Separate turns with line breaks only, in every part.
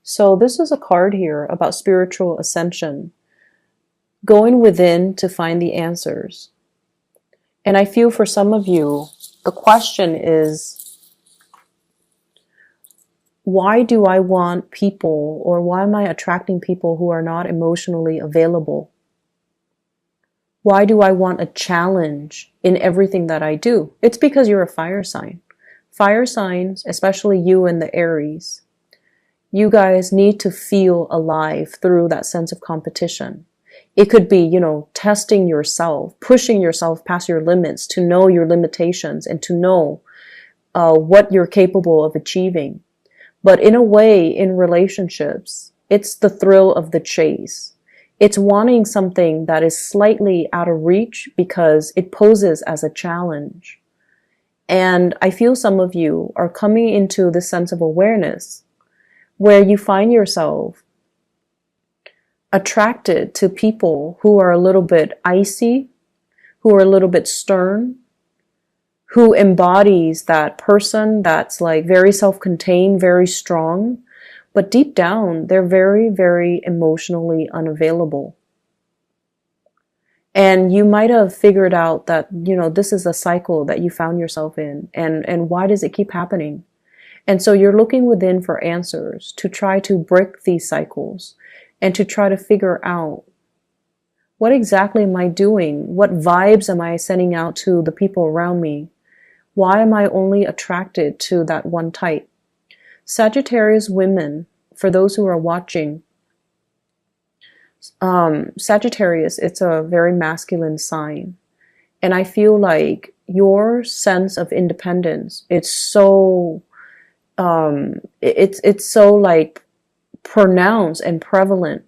So this is a card here about spiritual ascension, going within to find the answers. And I feel for some of you, the question is, why do I want people, or why am I attracting people who are not emotionally available? Why do I want a challenge in everything that I do? It's because you're a fire sign. Fire signs, especially you and the Aries, you guys need to feel alive through that sense of competition. It could be, testing yourself, pushing yourself past your limits to know your limitations and to know what you're capable of achieving. But in a way, in relationships, it's the thrill of the chase. It's wanting something that is slightly out of reach because it poses as a challenge. And I feel some of you are coming into this sense of awareness where you find yourself attracted to people who are a little bit icy, who are a little bit stern, who embodies that person that's like very self-contained, very strong, but deep down, they're very, very emotionally unavailable. And you might have figured out that, this is a cycle that you found yourself in, and why does it keep happening? And so you're looking within for answers to try to break these cycles and to try to figure out, what exactly am I doing? What vibes am I sending out to the people around me? Why am I only attracted to that one type? Sagittarius women, for those who are watching, Sagittarius, it's a very masculine sign. And I feel like your sense of independence, it's so like pronounced and prevalent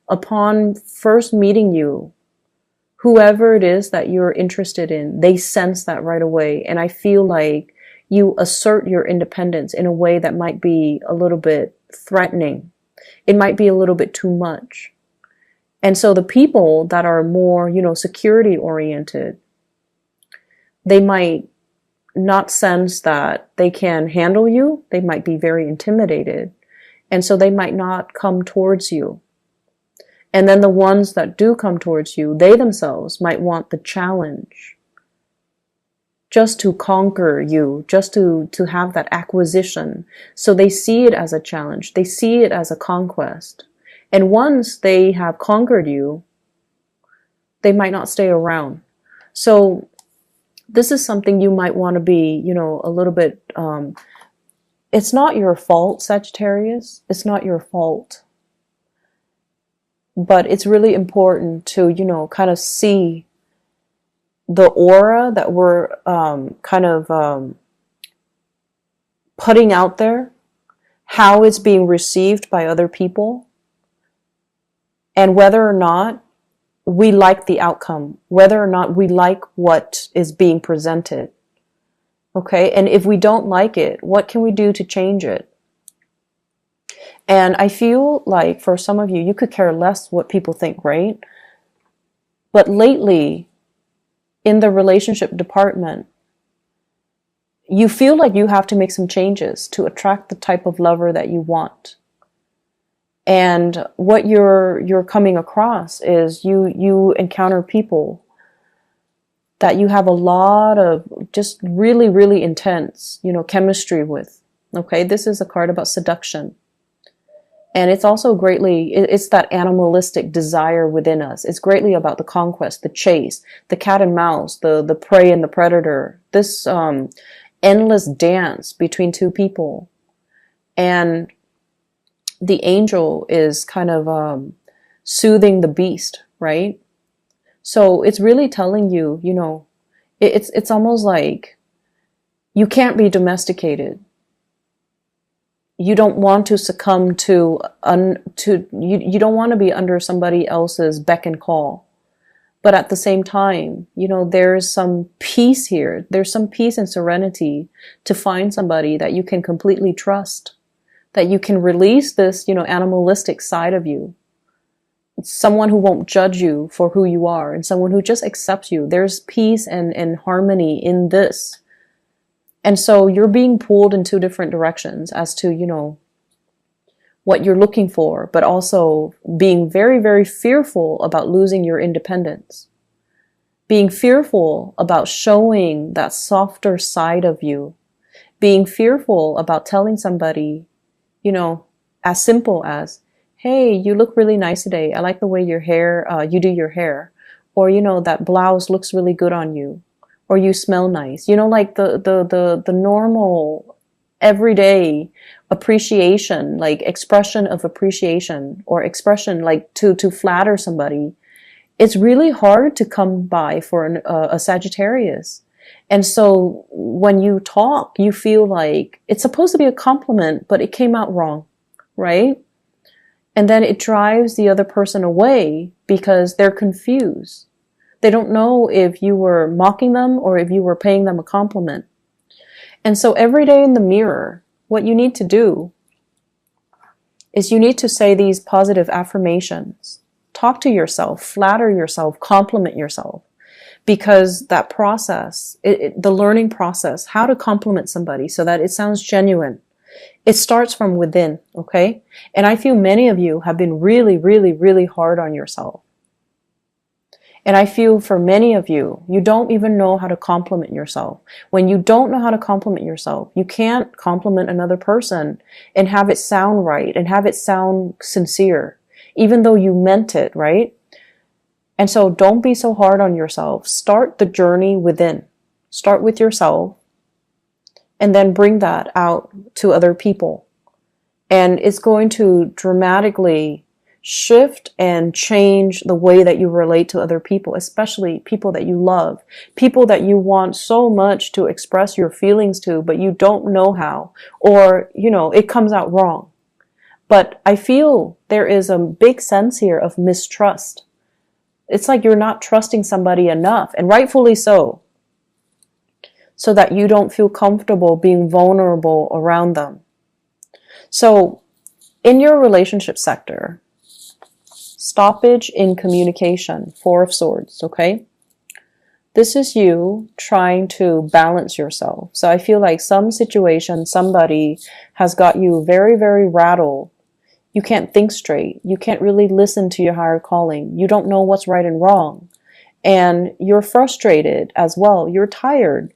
upon first meeting you. Whoever it is that you're interested in, they sense that right away. And I feel like you assert your independence in a way that might be a little bit threatening. It might be a little bit too much. And so the people that are more, security oriented, they might not sense that they can handle you. They might be very intimidated. And so they might not come towards you. And then the ones that do come towards you, they themselves might want the challenge, just to conquer you, just to have that acquisition. So they see it as a challenge. They see it as a conquest. And once they have conquered you, they might not stay around. So this is something you might want to be, a little bit, it's not your fault, Sagittarius. It's not your fault. But it's really important to, kind of see the aura that we're putting out there, how it's being received by other people, and whether or not we like the outcome, whether or not we like what is being presented. Okay, and if we don't like it, what can we do to change it? And I feel like for some of you, you could care less what people think, right? But lately, in the relationship department, you feel like you have to make some changes to attract the type of lover that you want. And what you're coming across is you encounter people that you have a lot of just really, really intense, chemistry with. Okay, this is a card about seduction. And it's also it's that animalistic desire within us. It's greatly about the conquest, the chase, the cat and mouse, the prey and the predator. This endless dance between two people. And the angel is kind of soothing the beast, right? So it's really telling you, it's almost like you can't be domesticated. You don't want to succumb you don't want to be under somebody else's beck and call. But at the same time, there's some peace here. There's some peace and serenity to find somebody that you can completely trust, that you can release this, animalistic side of you. Someone who won't judge you for who you are, and someone who just accepts you. There's peace and harmony in this. And so you're being pulled in two different directions as to, what you're looking for, but also being very, very fearful about losing your independence, being fearful about showing that softer side of you, being fearful about telling somebody, you know, as simple as, hey, you look really nice today. I like the way you do your hair. Or, you know, that blouse looks really good on you. Or you smell nice. You know, like the normal, everyday appreciation, like expression of appreciation or expression like to flatter somebody. It's really hard to come by for a Sagittarius. And so when you talk, you feel like it's supposed to be a compliment, but it came out wrong, right? And then it drives the other person away because they're confused. They don't know if you were mocking them or if you were paying them a compliment. And so every day in the mirror, what you need to do is you need to say these positive affirmations. Talk to yourself, flatter yourself, compliment yourself. Because that process, the learning process, how to compliment somebody so that it sounds genuine, it starts from within, okay? And I feel many of you have been really, really, really hard on yourself. And I feel for many of you, you don't even know how to compliment yourself. When you don't know how to compliment yourself, you can't compliment another person and have it sound right and have it sound sincere, even though you meant it, right? And so don't be so hard on yourself. Start the journey within. Start with yourself and then bring that out to other people. And it's going to dramatically shift and change the way that you relate to other people, especially people that you love, people that you want so much to express your feelings to, but you don't know how, or, you know, it comes out wrong. But I feel there is a big sense here of mistrust. It's like you're not trusting somebody enough, and rightfully so that you don't feel comfortable being vulnerable around them. So in your relationship sector, stoppage in communication, Four of Swords, okay? This is you trying to balance yourself. So I feel like some situation, somebody has got you very, very rattled. You can't think straight. You can't really listen to your higher calling. You don't know what's right and wrong. And you're frustrated as well. You're tired.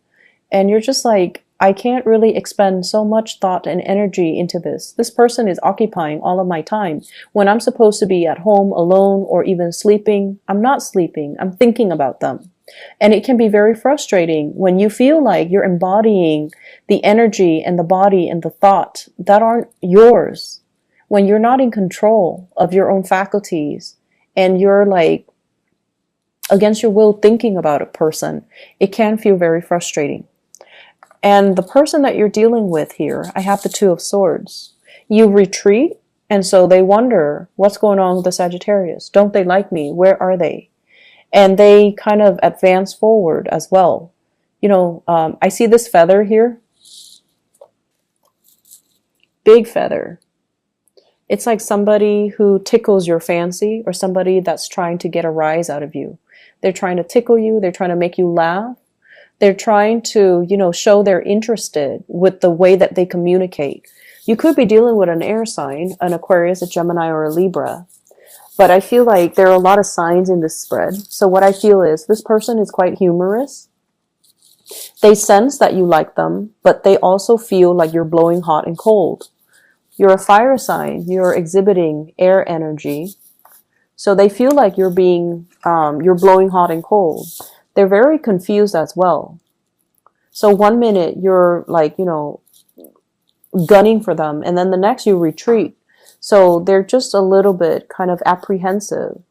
And you're just like, I can't really expend so much thought and energy into this. This person is occupying all of my time. When I'm supposed to be at home alone or even sleeping, I'm not sleeping. I'm thinking about them. And it can be very frustrating when you feel like you're embodying the energy and the body and the thought that aren't yours. When you're not in control of your own faculties and you're like against your will thinking about a person, it can feel very frustrating. And the person that you're dealing with here, I have the Two of Swords. You retreat, and so they wonder, what's going on with the Sagittarius? Don't they like me? Where are they? And they kind of advance forward as well. You know, I see this feather here. Big feather. It's like somebody who tickles your fancy or somebody that's trying to get a rise out of you. They're trying to tickle you. They're trying to make you laugh. They're trying to, you know, show they're interested with the way that they communicate. You could be dealing with an air sign, an Aquarius, a Gemini, or a Libra. But I feel like there are a lot of signs in this spread. So what I feel is this person is quite humorous. They sense that you like them, but they also feel like you're blowing hot and cold. You're a fire sign. You're exhibiting air energy. So they feel like you're blowing hot and cold. They're very confused as well. So one minute you're like, you know, gunning for them, and then the next you retreat. So they're just a little bit kind of apprehensive.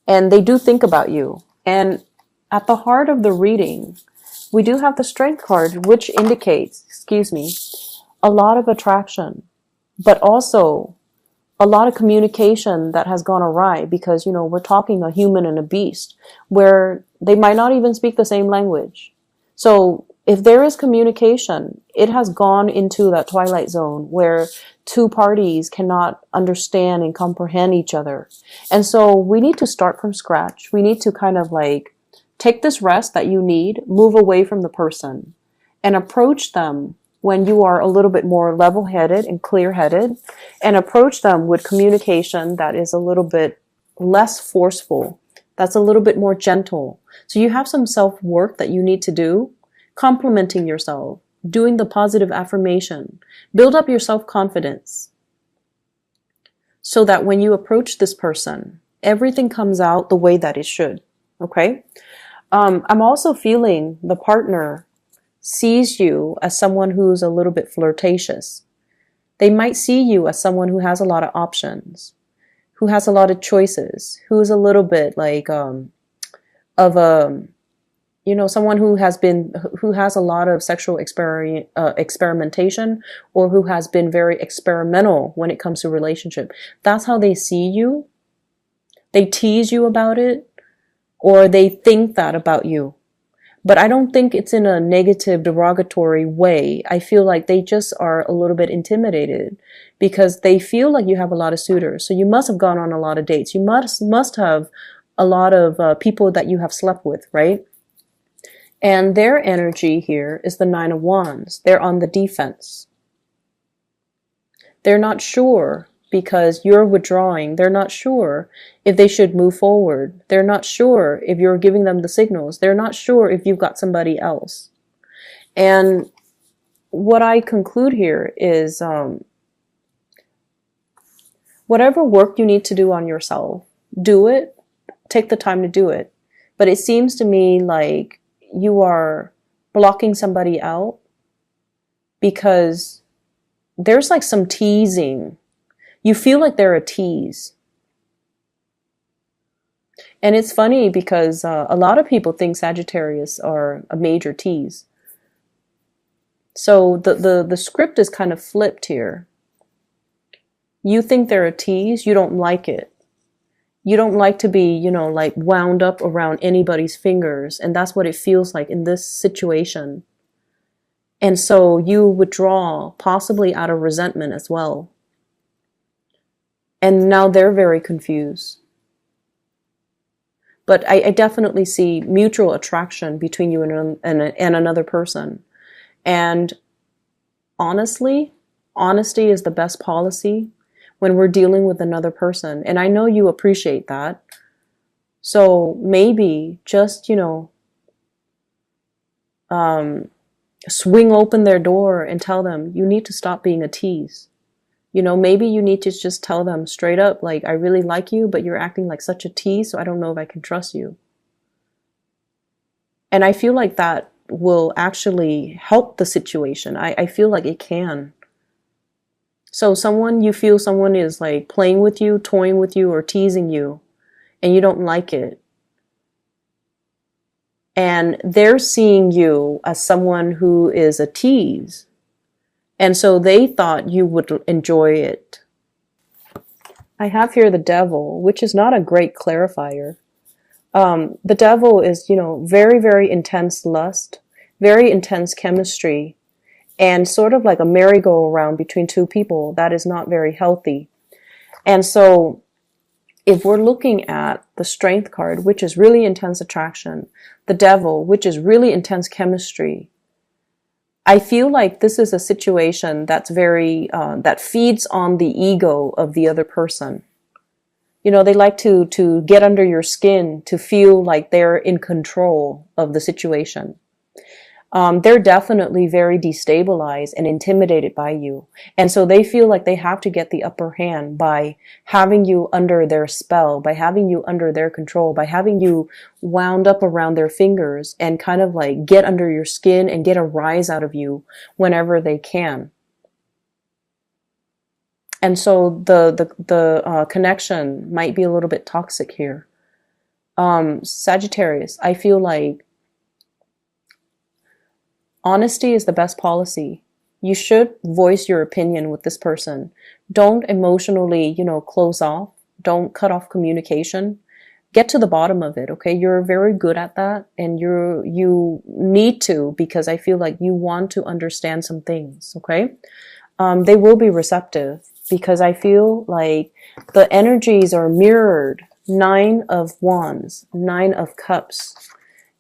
And they do think about you. And at the heart of the reading, we do have the Strength card, which indicates, a lot of attraction, but also a lot of communication that has gone awry because, you know, we're talking a human and a beast where they might not even speak the same language. So if there is communication, it has gone into that twilight zone where two parties cannot understand and comprehend each other. And so we need to start from scratch. We need to kind of like take this rest that you need, move away from the person and approach them when you are a little bit more level-headed and clear-headed, and approach them with communication that is a little bit less forceful, that's a little bit more gentle. So you have some self-work that you need to do, complimenting yourself, doing the positive affirmation, build up your self-confidence, so that when you approach this person, everything comes out the way that it should. Okay? I'm also feeling the partner sees you as someone who's a little bit flirtatious. They might see you as someone who has a lot of options, who has a lot of choices, who is a little bit like of a, someone who has a lot of sexual experimentation, or who has been very experimental when it comes to relationship. That's how they see you. They tease you about it, or they think that about you. But I don't think it's in a negative, derogatory way. I feel like they just are a little bit intimidated because they feel like you have a lot of suitors. So you must have gone on a lot of dates. You must have a lot of people that you have slept with, right? And their energy here is the Nine of Wands. They're on the defense. They're not sure because you're withdrawing. They're not sure if they should move forward. They're not sure if you're giving them the signals. They're not sure if you've got somebody else. And what I conclude here is whatever work you need to do on yourself, do it. Take the time to do it. But it seems to me like you are blocking somebody out because there's like some teasing. You feel like they're a tease. And it's funny because a lot of people think Sagittarius are a major tease. So the script is kind of flipped here. You think they're a tease, you don't like it. You don't like to be, like wound up around anybody's fingers. And that's what it feels like in this situation. And so you withdraw, possibly out of resentment as well. And now they're very confused. But I definitely see mutual attraction between you and another person. And honestly, honesty is the best policy when we're dealing with another person. And I know you appreciate that. So maybe just, swing open their door and tell them, you need to stop being a tease. Maybe you need to just tell them straight up, like, I really like you, but you're acting like such a tease, so I don't know if I can trust you. And I feel like that will actually help the situation. I feel like it can. So you feel someone is like playing with you, toying with you, or teasing you, and you don't like it. And they're seeing you as someone who is a tease. And so they thought you would enjoy it. I have here the Devil, which is not a great clarifier. The Devil is, very, very intense lust, very intense chemistry, and sort of like a merry-go-round between two people that is not very healthy. And so if we're looking at the Strength card, which is really intense attraction, the Devil, which is really intense chemistry, I feel like this is a situation that's very, that feeds on the ego of the other person. They like to get under your skin, to feel like they're in control of the situation. They're definitely very destabilized and intimidated by you. And so they feel like they have to get the upper hand by having you under their spell, by having you under their control, by having you wound up around their fingers and kind of like get under your skin and get a rise out of you whenever they can. And so the connection might be a little bit toxic here. Sagittarius, I feel like honesty is the best policy. You should voice your opinion with this person. Don't emotionally, close off. Don't cut off communication. Get to the bottom of it, okay? You're very good at that, and you need to, because I feel like you want to understand some things, okay? They will be receptive, because I feel like the energies are mirrored. 9 of Wands, 9 of Cups.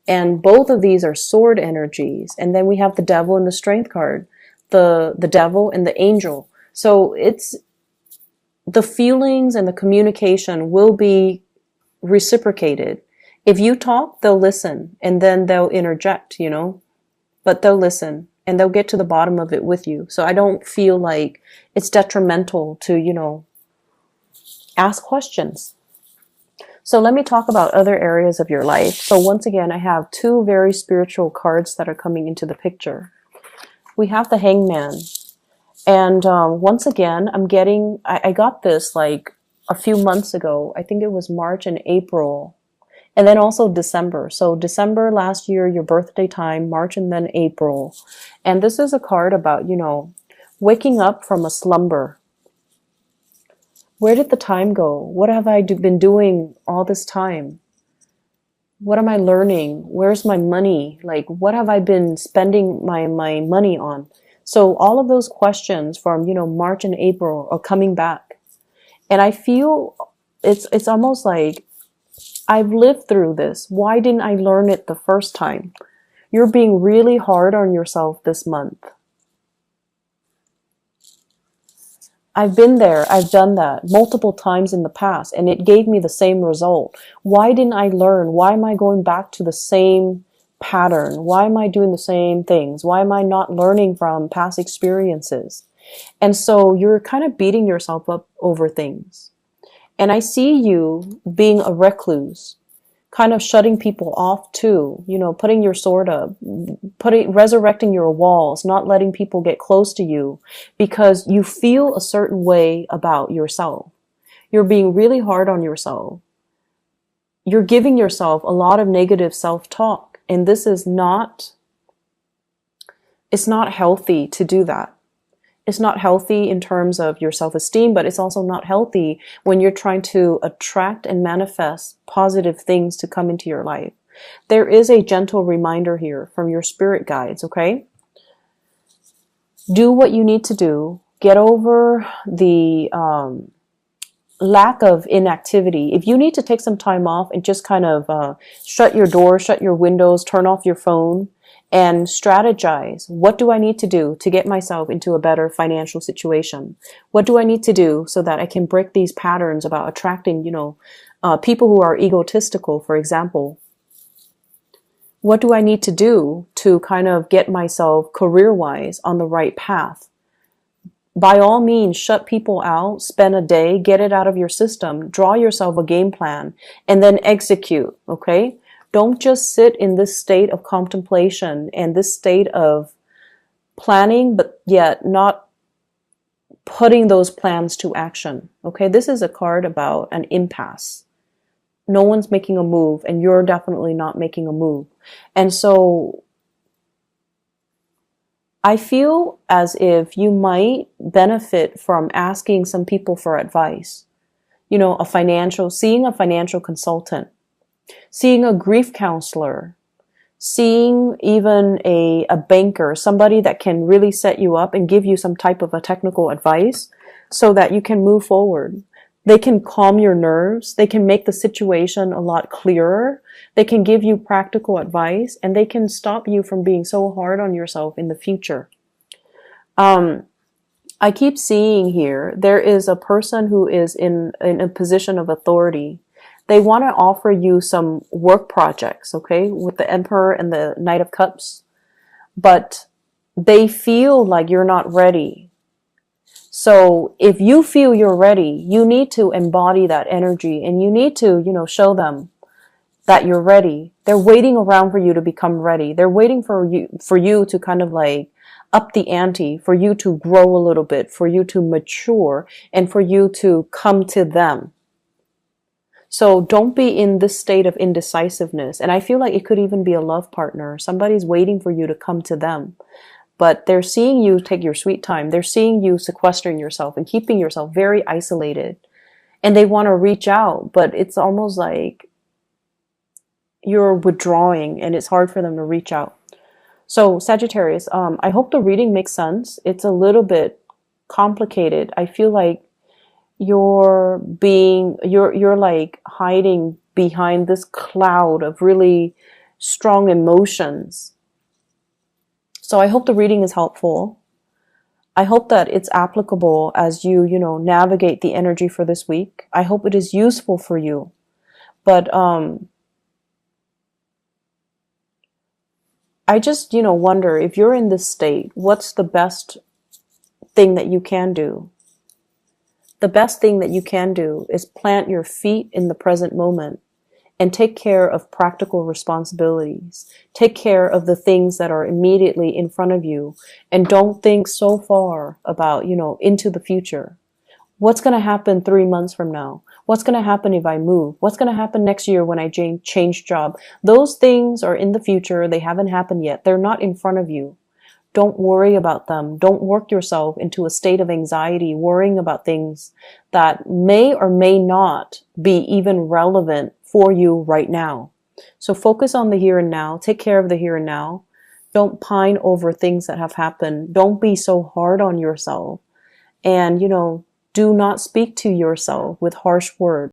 And both of these are sword energies. And then we have the Devil and the Strength card. the devil and the angel. So it's the feelings and the communication will be reciprocated. If you talk, they'll listen, and then they'll interject, but they'll listen and they'll get to the bottom of it with you. So I don't feel like it's detrimental to, ask questions. So let me talk about other areas of your life. So once again, I have two very spiritual cards that are coming into the picture. We have the Hangman. And once again, I got this like a few months ago. I think it was March and April. And then also December. So December last year, your birthday time, March and then April. And this is a card about, waking up from a slumber. Where did the time go? What have I been doing all this time? What am I learning? Where's my money? Like, what have I been spending my money on? So all of those questions from, March and April are coming back. And I feel it's almost like I've lived through this. Why didn't I learn it the first time? You're being really hard on yourself this month. I've been there. I've done that multiple times in the past, and it gave me the same result. Why didn't I learn? Why am I going back to the same pattern? Why am I doing the same things? Why am I not learning from past experiences? And so you're kind of beating yourself up over things. And I see you being a recluse, kind of shutting people off too, putting your sword up, resurrecting your walls, not letting people get close to you because you feel a certain way about yourself. You're being really hard on yourself. You're giving yourself a lot of negative self-talk, and this is it's not healthy to do that. It's not healthy in terms of your self-esteem, but it's also not healthy when you're trying to attract and manifest positive things to come into your life. There is a gentle reminder here from your spirit guides, okay? Do what you need to do. Get over the lack of inactivity. If you need to take some time off and just kind of shut your door, shut your windows, turn off your phone, and strategize. What do I need to do to get myself into a better financial situation? What do I need to do so that I can break these patterns about attracting, people who are egotistical, for example? What do I need to do to kind of get myself career-wise on the right path? By all means, shut people out, spend a day, get it out of your system, draw yourself a game plan, and then execute, okay? Don't just sit in this state of contemplation and this state of planning, but yet not putting those plans to action. Okay, this is a card about an impasse. No one's making a move, and you're definitely not making a move. And so I feel as if you might benefit from asking some people for advice. Seeing a financial consultant. Seeing a grief counselor, seeing even a banker, somebody that can really set you up and give you some type of a technical advice so that you can move forward. They can calm your nerves. They can make the situation a lot clearer. They can give you practical advice, and they can stop you from being so hard on yourself in the future. I keep seeing here, there is a person who is in a position of authority. They want to offer you some work projects, okay, with the Emperor and the Knight of Cups, but they feel like you're not ready. So if you feel you're ready, you need to embody that energy, and you need to, show them that you're ready. They're waiting around for you to become ready. They're waiting for you to kind of like up the ante, for you to grow a little bit, for you to mature, and for you to come to them. So don't be in this state of indecisiveness. And I feel like it could even be a love partner. Somebody's waiting for you to come to them. But they're seeing you take your sweet time. They're seeing you sequestering yourself and keeping yourself very isolated. And they want to reach out, but it's almost like you're withdrawing and it's hard for them to reach out. So Sagittarius, I hope the reading makes sense. It's a little bit complicated. I feel like you're like hiding behind this cloud of really strong emotions. So I hope the reading is helpful. I hope that it's applicable as you, navigate the energy for this week. I hope it is useful for you. But I just, wonder if you're in this state, what's the best thing that you can do? The best thing that you can do is plant your feet in the present moment and take care of practical responsibilities. Take care of the things that are immediately in front of you, and don't think so far about, into the future. What's going to happen 3 months from now? What's going to happen if I move? What's going to happen next year when I change job? Those things are in the future. They haven't happened yet. They're not in front of you. Don't worry about them. Don't work yourself into a state of anxiety, worrying about things that may or may not be even relevant for you right now. So focus on the here and now. Take care of the here and now. Don't pine over things that have happened. Don't be so hard on yourself. And, do not speak to yourself with harsh words.